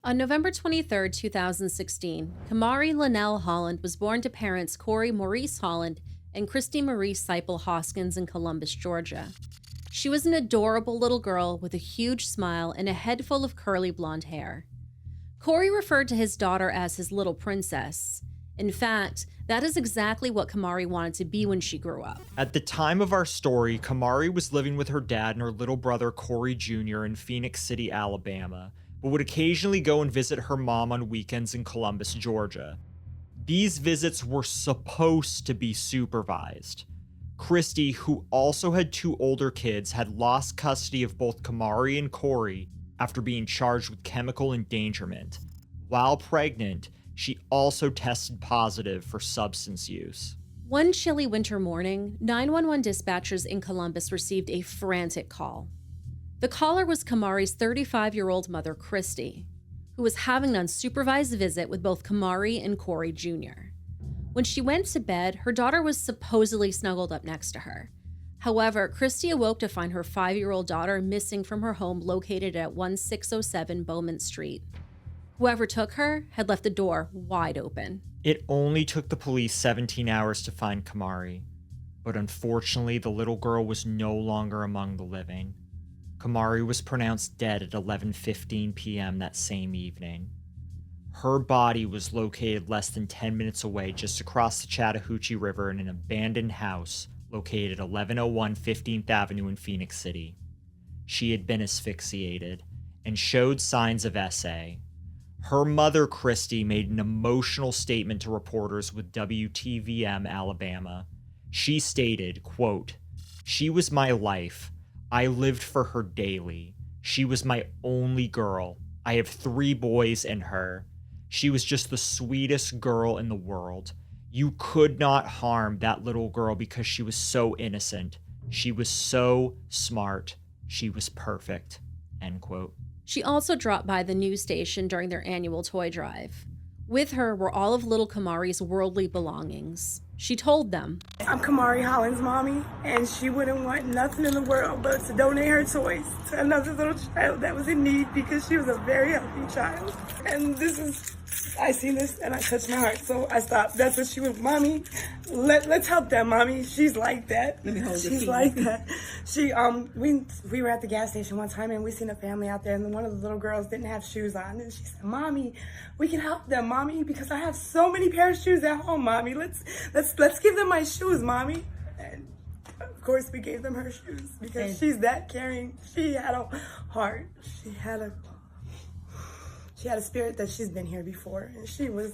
On November 23, 2016, Kamari Linnell Holland was born to parents Corey Maurice Holland and Christy Marie Seipel Hoskins in Columbus, Georgia. She was an adorable little girl with a huge smile and a head full of curly blonde hair. Corey referred to his daughter as his little princess. In fact, that is exactly what Kamari wanted to be when she grew up. At the time of our story, Kamari was living with her dad and her little brother Corey Jr. in Phoenix City, Alabama, but would occasionally go and visit her mom on weekends in Columbus, Georgia. These visits were supposed to be supervised. Christy, who also had two older kids, had lost custody of both Kamari and Corey after being charged with chemical endangerment. While pregnant, she also tested positive for substance use. One chilly winter morning, 911 dispatchers in Columbus received a frantic call. The caller was Kamari's 35-year-old mother, Christy, who was having an unsupervised visit with both Kamari and Corey Jr. When she went to bed, her daughter was supposedly snuggled up next to her. However, Christy awoke to find her 5-year-old daughter missing from her home located at 1607 Bowman Street. Whoever took her had left the door wide open. It only took the police 17 hours to find Kamari, but unfortunately the little girl was no longer among the living. Kamari was pronounced dead at 11:15 p.m. that same evening. Her body was located less than 10 minutes away just across the Chattahoochee River in an abandoned house located at 1101 15th Avenue in Phoenix City. She had been asphyxiated and showed signs of SA. Her mother, Christy, made an emotional statement to reporters with WTVM Alabama. She stated, quote, "She was my life. I lived for her daily. She was my only girl. I have 3 boys and her. She was just the sweetest girl in the world. You could not harm that little girl because she was so innocent. She was so smart. She was perfect." End quote. She also dropped by the news station during their annual toy drive. With her were all of little Kamari's worldly belongings. She told them, "I'm Kamarie Holland's mommy, and she wouldn't want nothing in the world but to donate her toys to another little child that was in need because she was a very healthy child. And I seen this and I touched my heart, so I stopped. That's what she was, mommy. Let's help that mommy. She's like that. She's like that. We were at the gas station one time and we seen a family out there, and one of the little girls didn't have shoes on, and she said, "Mommy, we can help them, mommy, because I have so many pair of shoes at home, mommy. Let's give them my shoes, mommy." And of course we gave them her shoes because she's that caring. She had a heart. She had a spirit that she's been here before, and she was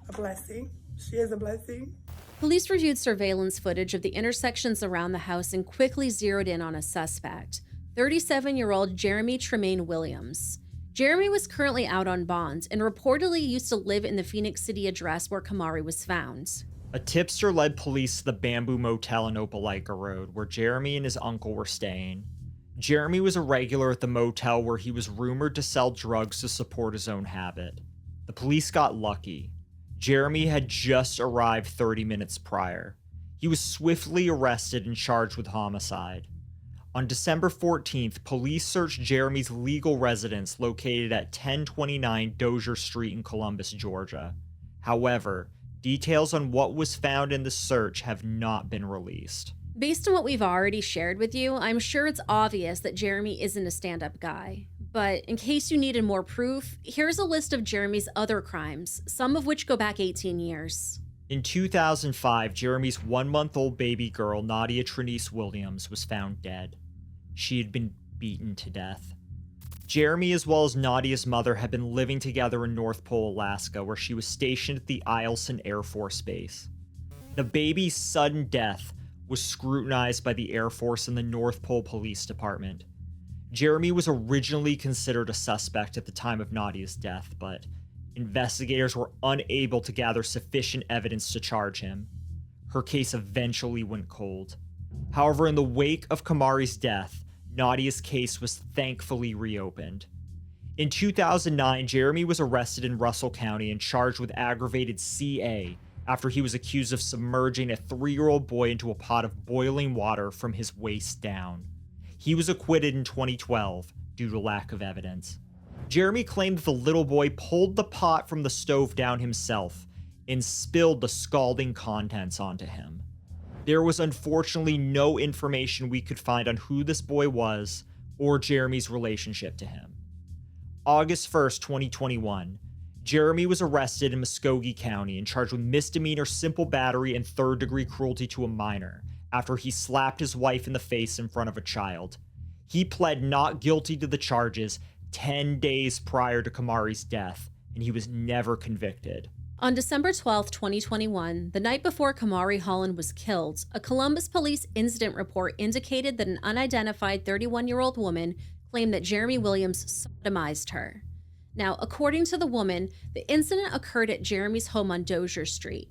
a blessing. She is a blessing. Police reviewed surveillance footage of the intersections around the house and quickly zeroed in on a suspect, 37-year-old Jeremy Tremaine Williams. Jeremy was currently out on bond and reportedly used to live in the Phoenix City address where Kamari was found. A tipster led police to the Bamboo Motel in Opelika Road, where Jeremy and his uncle were staying. Jeremy was a regular at the motel where he was rumored to sell drugs to support his own habit. The police got lucky. Jeremy had just arrived 30 minutes prior. He was swiftly arrested and charged with homicide. On December 14th, police searched Jeremy's legal residence located at 1029 Dozier Street in Columbus, Georgia. However, details on what was found in the search have not been released. Based on what we've already shared with you, I'm sure it's obvious that Jeremy isn't a stand-up guy. But in case you needed more proof, here's a list of Jeremy's other crimes, some of which go back 18 years. In 2005, Jeremy's 1-month-old baby girl, Nadia Trinice Williams, was found dead. She had been beaten to death. Jeremy, as well as Nadia's mother, had been living together in North Pole, Alaska, where she was stationed at the Eielson Air Force Base. The baby's sudden death was scrutinized by the Air Force and the North Pole Police Department. Jeremy was originally considered a suspect at the time of Nadia's death, but investigators were unable to gather sufficient evidence to charge him. Her case eventually went cold. However, in the wake of Kamari's death, Nadia's case was thankfully reopened. In 2009, Jeremy was arrested in Russell County and charged with aggravated CA after he was accused of submerging a 3-year-old boy into a pot of boiling water from his waist down. He was acquitted in 2012 due to lack of evidence. Jeremy claimed the little boy pulled the pot from the stove down himself and spilled the scalding contents onto him. There was unfortunately no information we could find on who this boy was or Jeremy's relationship to him. August 1st, 2021, Jeremy was arrested in Muskogee County and charged with misdemeanor simple battery and third-degree cruelty to a minor after he slapped his wife in the face in front of a child. He pled not guilty to the charges 10 days prior to Kamarie's death, and he was never convicted. On December 12, 2021, the night before Kamarie Holland was killed, a Columbus police incident report indicated that an unidentified 31-year-old woman claimed that Jeremy Williams sodomized her. Now, according to the woman, the incident occurred at Jeremy's home on Dozier Street.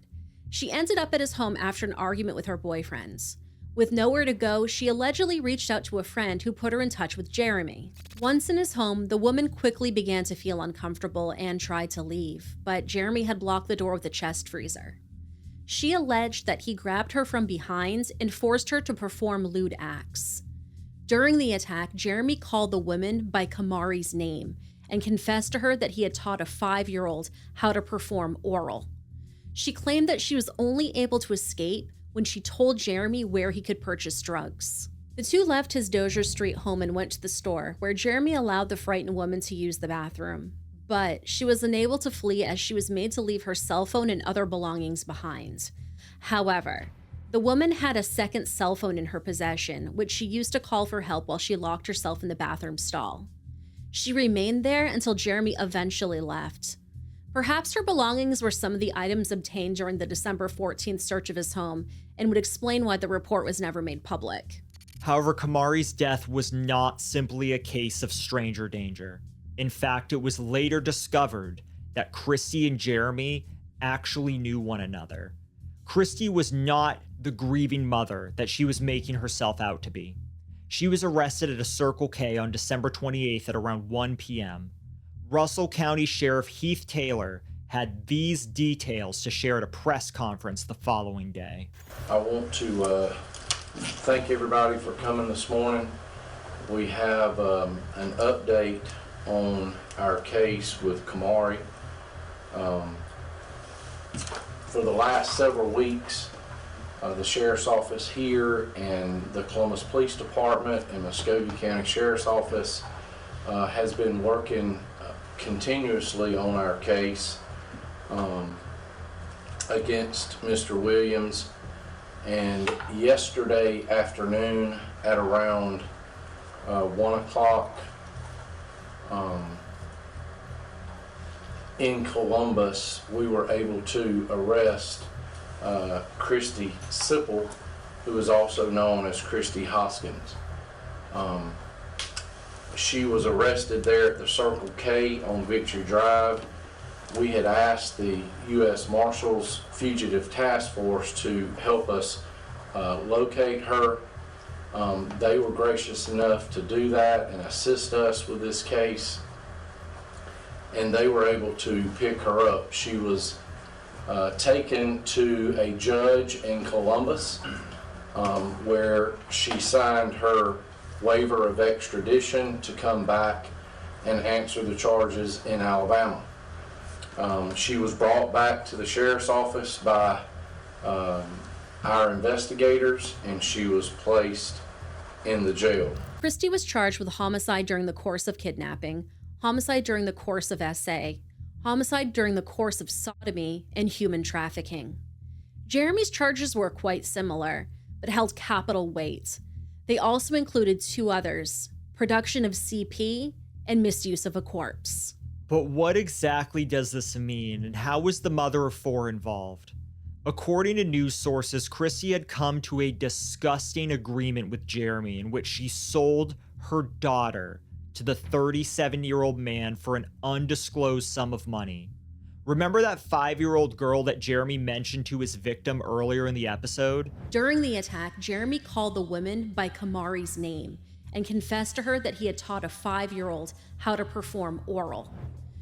She ended up at his home after an argument with her boyfriends. With nowhere to go, she allegedly reached out to a friend who put her in touch with Jeremy. Once in his home, the woman quickly began to feel uncomfortable and tried to leave, but Jeremy had blocked the door with a chest freezer. She alleged that he grabbed her from behind and forced her to perform lewd acts. During the attack, Jeremy called the woman by Kamarie's name and confessed to her that he had taught a 5-year-old how to perform oral. She claimed that she was only able to escape when she told Jeremy where he could purchase drugs. The two left his Dozier Street home and went to the store, where Jeremy allowed the frightened woman to use the bathroom. But she was unable to flee as she was made to leave her cell phone and other belongings behind. However, the woman had a second cell phone in her possession, which she used to call for help while she locked herself in the bathroom stall. She remained there until Jeremy eventually left. Perhaps her belongings were some of the items obtained during the December 14th search of his home, and would explain why the report was never made public. However, Kamarie's death was not simply a case of stranger danger. In fact, it was later discovered that Christy and Jeremy actually knew one another. Christy was not the grieving mother that she was making herself out to be. She was arrested at a Circle K on December 28th at around 1 p.m. Russell County Sheriff Heath Taylor had these details to share at a press conference the following day. I want to thank everybody for coming this morning. We have an update on our case with Kamari. For the last several weeks, the Sheriff's Office here and the Columbus Police Department and Muskogee County Sheriff's Office has been working continuously on our case against Mr. Williams. And yesterday afternoon at around 1 o'clock in Columbus, we were able to arrest Christy Sipple, who is also known as Christy Hoskins. She was arrested there at the Circle K on Victory Drive. We had asked the U.S. Marshals Fugitive Task Force to help us locate her. They were gracious enough to do that and assist us with this case, and they were able to pick her up. She was taken to a judge in Columbus where she signed her waiver of extradition to come back and answer the charges in Alabama. She was brought back to the Sheriff's Office by our investigators, and she was placed in the jail. Christy was charged with homicide during the course of kidnapping, homicide during the course of SA, homicide during the course of sodomy, and human trafficking. Jeremy's charges were quite similar, but held capital weight. They also included 2 others: production of CP and misuse of a corpse. But what exactly does this mean, and how was the mother of 4 involved? According to news sources, Christy had come to a disgusting agreement with Jeremy in which she sold her daughter to the 37-year-old man for an undisclosed sum of money. Remember that 5-year-old girl that Jeremy mentioned to his victim earlier in the episode? During the attack, Jeremy called the woman by Kamarie's name and confessed to her that he had taught a 5-year-old how to perform oral.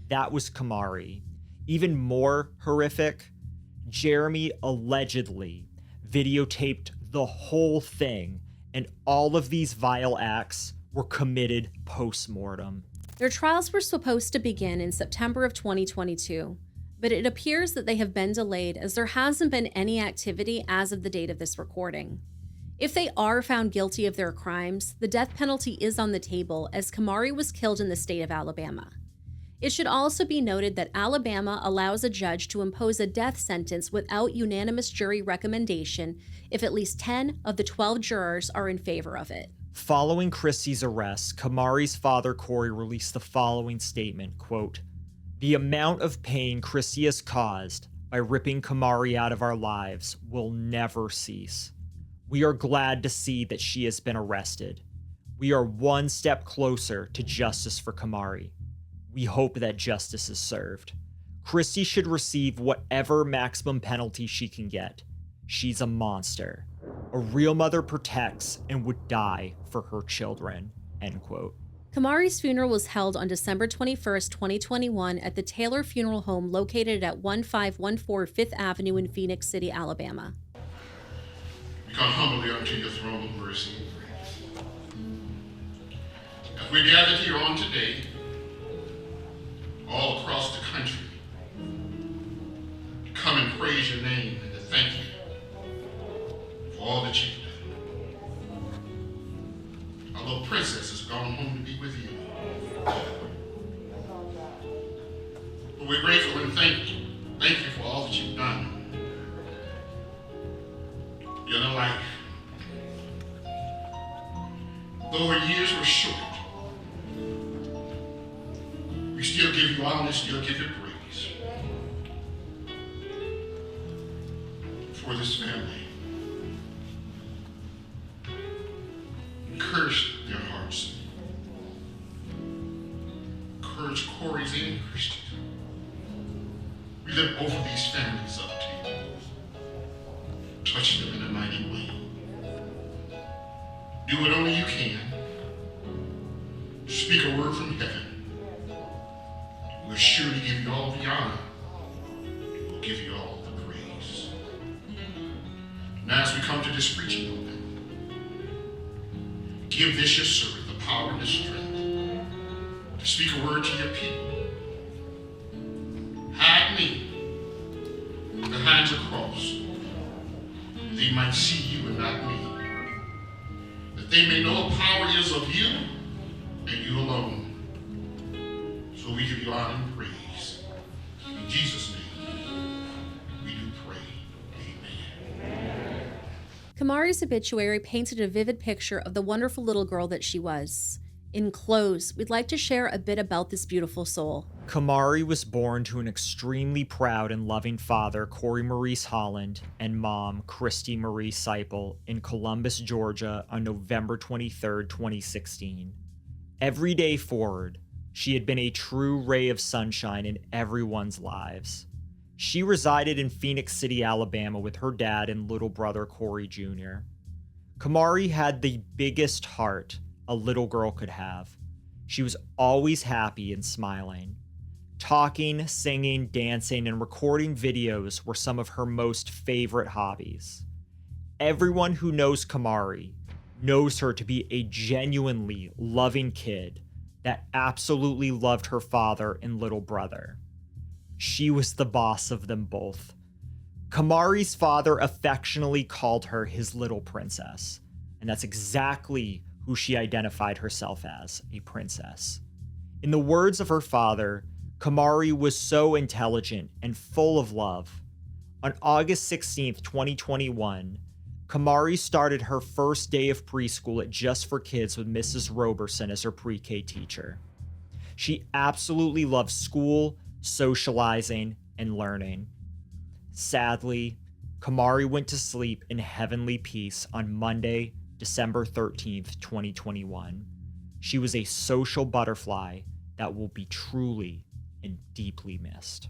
That was Kamari. Even more horrific, Jeremy allegedly videotaped the whole thing, and all of these vile acts were committed post-mortem. Their trials were supposed to begin in September of 2022, but it appears that they have been delayed as there hasn't been any activity as of the date of this recording. If they are found guilty of their crimes, the death penalty is on the table as Kamari was killed in the state of Alabama. It should also be noted that Alabama allows a judge to impose a death sentence without unanimous jury recommendation if at least 10 of the 12 jurors are in favor of it. Following Christy's arrest, Kamari's father, Corey, released the following statement, quote, "The amount of pain Christy has caused by ripping Kamari out of our lives will never cease. We are glad to see that she has been arrested. We are one step closer to justice for Kamari. We hope that justice is served. Christy should receive whatever maximum penalty she can get. She's a monster. A real mother protects and would die for her children," end quote. Kamari's funeral was held on December 21st, 2021 at the Taylor Funeral Home located at 1514 Fifth Avenue in Phoenix City, Alabama. We come humbly unto your throne of mercy and grace. As we gathered here on today, all across the country, to come and praise your name and to thank you for all that you've done. Our little princess has gone home to be with you. But we're grateful and thank you. Thank you for all that you've done in her life. Though her years were short, we still give you honor, still give you praise for this family. Encourage their hearts. Encourage Corey's and Christian. We lift both of these families up to you. Touch them in a mighty way. Do what only you can. Speak a word from heaven. We'll surely give you all the honor. We'll give you all the praise. Now as we come to this preaching moment, give this your servant the power and the strength to speak a word to your people. Hide me behind your cross. They might see you and not me. That they may know power is of you and you alone. So we give you honor and praise. In Jesus' name, we do pray. Amen. Kamari's obituary painted a vivid picture of the wonderful little girl that she was. In close, we'd like to share a bit about this beautiful soul. Kamari was born to an extremely proud and loving father, Corey Maurice Holland, and mom, Christy Marie Seipel, in Columbus, Georgia on November 23, 2016. Every day forward, she had been a true ray of sunshine in everyone's lives. She resided in Phoenix City, Alabama with her dad and little brother, Corey Jr. Kamari had the biggest heart a little girl could have. She was always happy and smiling. Talking, singing, dancing, and recording videos were some of her most favorite hobbies. Everyone who knows Kamari knows her to be a genuinely loving kid that absolutely loved her father and little brother. She was the boss of them both. Kamari's father affectionately called her his little princess, and that's exactly who she identified herself as, a princess. In the words of her father, Kamari was so intelligent and full of love. On August 16th, 2021, Kamari started her first day of preschool at Just for Kids with Mrs. Roberson as her pre-K teacher. She absolutely loved school, socializing, and learning. Sadly, Kamari went to sleep in heavenly peace on Monday, December 13th, 2021. She was a social butterfly that will be truly and deeply missed.